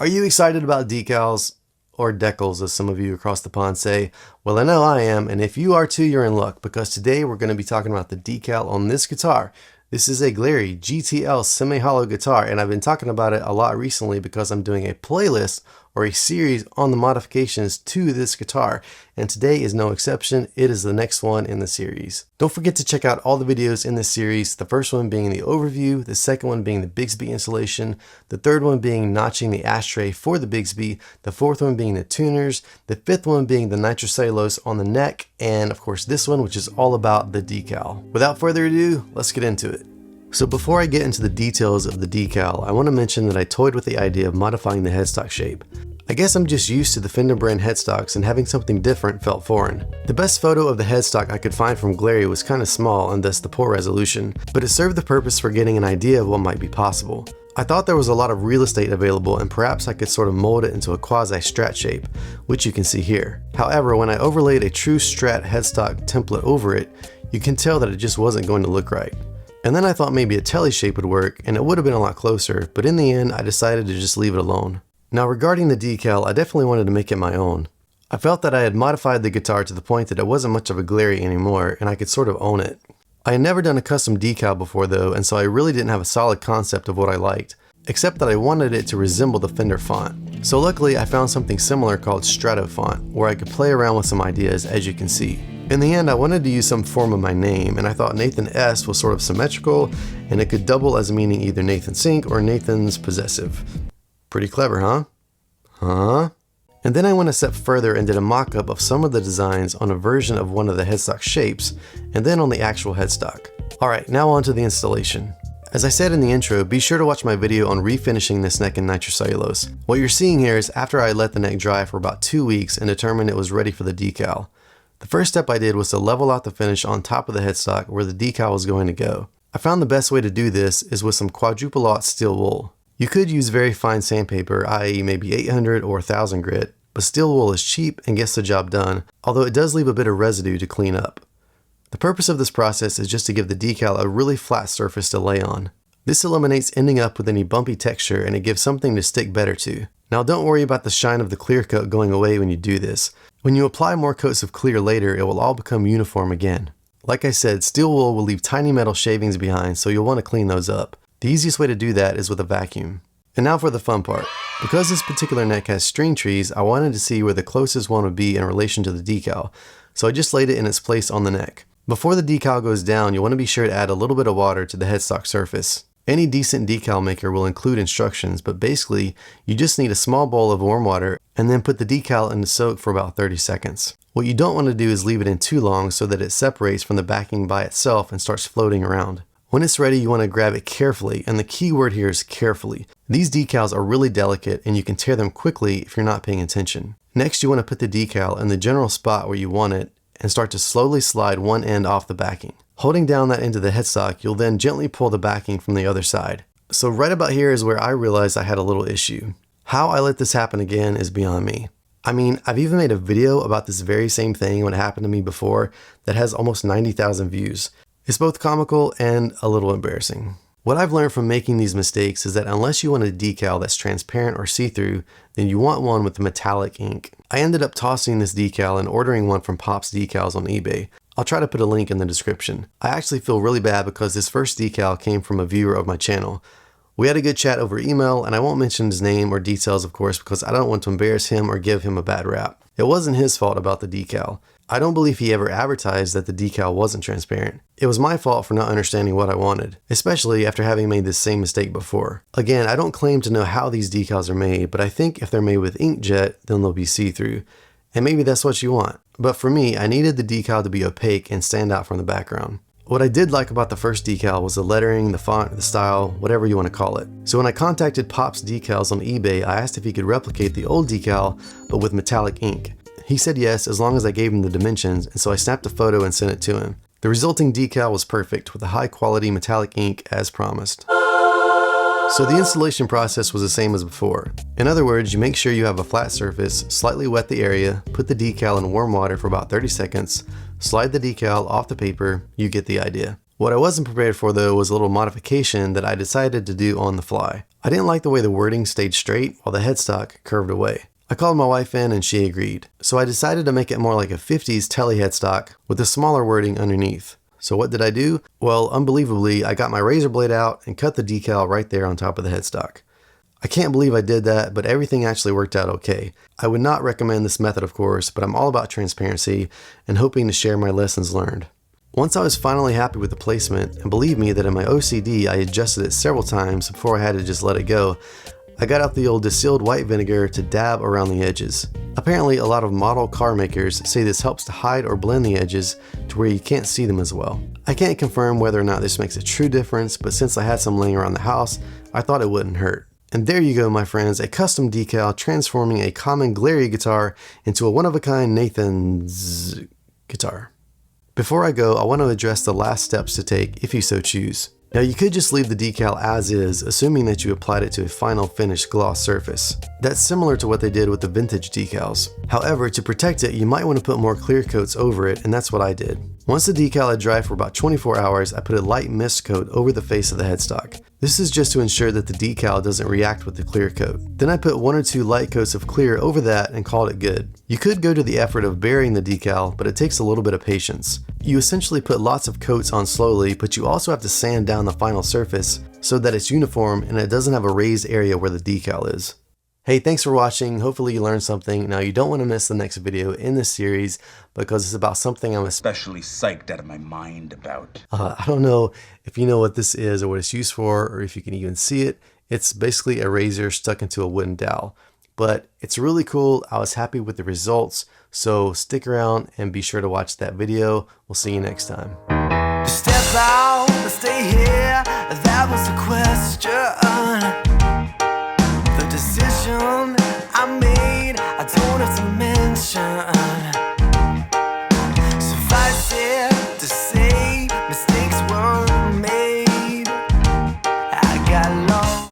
Are you excited about decals? Or decals, as some of you across the pond say? Well, I know I am, and if you are too, you're in luck, because today we're going to be talking about the decal on this guitar. This is a Glary GTL semi-hollow guitar, and I've been talking about it a lot recently because I'm doing a playlist or a series on the modifications to this guitar, and today is no exception. It is the next one in the series. Don't forget to check out all the videos in this series, the first one being the overview, the second one being the Bigsby installation, the third one being notching the ashtray for the Bigsby, the fourth one being the tuners, the fifth one being the nitrocellulose on the neck, and of course this one, which is all about the decal. Without further ado, let's get into it. So before I get into the details of the decal, I want to mention that I toyed with the idea of modifying the headstock shape. I guess I'm just used to the Fender brand headstocks, and having something different felt foreign. The best photo of the headstock I could find from Glary was kind of small and thus the poor resolution, but it served the purpose for getting an idea of what might be possible. I thought there was a lot of real estate available, and perhaps I could sort of mold it into a quasi-strat shape, which you can see here. However, when I overlaid a true strat headstock template over it, you can tell that it just wasn't going to look right. And then I thought maybe a telly shape would work, and it would have been a lot closer, but in the end I decided to just leave it alone. Now regarding the decal, I definitely wanted to make it my own. I felt that I had modified the guitar to the point that it wasn't much of a Glary anymore, and I could sort of own it. I had never done a custom decal before though, and so I really didn't have a solid concept of what I liked, except that I wanted it to resemble the Fender font. So luckily I found something similar called Strato font, where I could play around with some ideas, as you can see. In the end, I wanted to use some form of my name, and I thought Nathan S was sort of symmetrical, and it could double as meaning either Nathan Sink or Nathan's Possessive. Pretty clever, huh? And then I went a step further and did a mock-up of some of the designs on a version of one of the headstock shapes, and then on the actual headstock. Alright, now on to the installation. As I said in the intro, be sure to watch my video on refinishing this neck in nitrocellulose. What you're seeing here is after I let the neck dry for about 2 weeks and determined it was ready for the decal. The first step I did was to level out the finish on top of the headstock where the decal was going to go. I found the best way to do this is with some quadruple aught steel wool. You could use very fine sandpaper, i.e. maybe 800 or 1000 grit, but steel wool is cheap and gets the job done, although it does leave a bit of residue to clean up. The purpose of this process is just to give the decal a really flat surface to lay on. This eliminates ending up with any bumpy texture, and it gives something to stick better to. Now don't worry about the shine of the clear coat going away when you do this. When you apply more coats of clear later, it will all become uniform again. Like I said, steel wool will leave tiny metal shavings behind, so you'll want to clean those up. The easiest way to do that is with a vacuum. And now for the fun part. Because this particular neck has string trees, I wanted to see where the closest one would be in relation to the decal, so I just laid it in its place on the neck. Before the decal goes down, you'll want to be sure to add a little bit of water to the headstock surface. Any decent decal maker will include instructions, but basically, you just need a small bowl of warm water and then put the decal in the soak for about 30 seconds. What you don't want to do is leave it in too long so that it separates from the backing by itself and starts floating around. When it's ready, you want to grab it carefully, and the key word here is carefully. These decals are really delicate and you can tear them quickly if you're not paying attention. Next, you want to put the decal in the general spot where you want it and start to slowly slide one end off the backing. Holding down that end of the headstock, you'll then gently pull the backing from the other side. So right about here is where I realized I had a little issue. How I let this happen again is beyond me. I mean, I've even made a video about this very same thing when it happened to me before that has almost 90,000 views. It's both comical and a little embarrassing. What I've learned from making these mistakes is that unless you want a decal that's transparent or see-through, then you want one with metallic ink. I ended up tossing this decal and ordering one from Pop's Decals on eBay. I'll try to put a link in the description. I actually feel really bad because this first decal came from a viewer of my channel. We had a good chat over email, and I won't mention his name or details of course because I don't want to embarrass him or give him a bad rap. It wasn't his fault about the decal. I don't believe he ever advertised that the decal wasn't transparent. It was my fault for not understanding what I wanted, especially after having made this same mistake before. Again, I don't claim to know how these decals are made, but I think if they're made with inkjet, then they'll be see-through. And maybe that's what you want. But for me, I needed the decal to be opaque and stand out from the background. What I did like about the first decal was the lettering, the font, the style, whatever you want to call it. So when I contacted Pop's Decals on eBay, I asked if he could replicate the old decal, but with metallic ink. He said yes, as long as I gave him the dimensions, and so I snapped a photo and sent it to him. The resulting decal was perfect, with a high quality metallic ink as promised. So the installation process was the same as before. In other words, you make sure you have a flat surface, slightly wet the area, put the decal in warm water for about 30 seconds, slide the decal off the paper, you get the idea. What I wasn't prepared for though was a little modification that I decided to do on the fly. I didn't like the way the wording stayed straight while the headstock curved away. I called my wife in and she agreed. So I decided to make it more like a 50s tele headstock with a smaller wording underneath. So what did I do? Well, unbelievably, I got my razor blade out and cut the decal right there on top of the headstock. I can't believe I did that, but everything actually worked out okay. I would not recommend this method, of course, but I'm all about transparency and hoping to share my lessons learned. Once I was finally happy with the placement, and believe me that in my OCD I adjusted it several times before I had to just let it go, I got out the old distilled white vinegar to dab around the edges. Apparently a lot of model car makers say this helps to hide or blend the edges to where you can't see them as well. I can't confirm whether or not this makes a true difference, but since I had some laying around the house, I thought it wouldn't hurt. And there you go, my friends, a custom decal transforming a common glary guitar into a one-of-a-kind Nathan's guitar. Before I go, I want to address the last steps to take if you so choose. Now you could just leave the decal as is, assuming that you applied it to a final finished gloss surface. That's similar to what they did with the vintage decals. However, to protect it, you might want to put more clear coats over it, and that's what I did. Once the decal had dried for about 24 hours, I put a light mist coat over the face of the headstock. This is just to ensure that the decal doesn't react with the clear coat. Then I put 1 or 2 light coats of clear over that and called it good. You could go to the effort of burying the decal, but it takes a little bit of patience. You essentially put lots of coats on slowly, but you also have to sand down the final surface so that it's uniform and it doesn't have a raised area where the decal is. Hey, thanks for watching. Hopefully you learned something. Now you don't want to miss the next video in this series because it's about something I'm especially psyched out of my mind about. I don't know if you know what this is or what it's used for or if you can even see it. It's basically a razor stuck into a wooden dowel. But it's really cool. I was happy with the results. So stick around and be sure to watch that video. We'll see you next time. Step out, stay here. That was the question.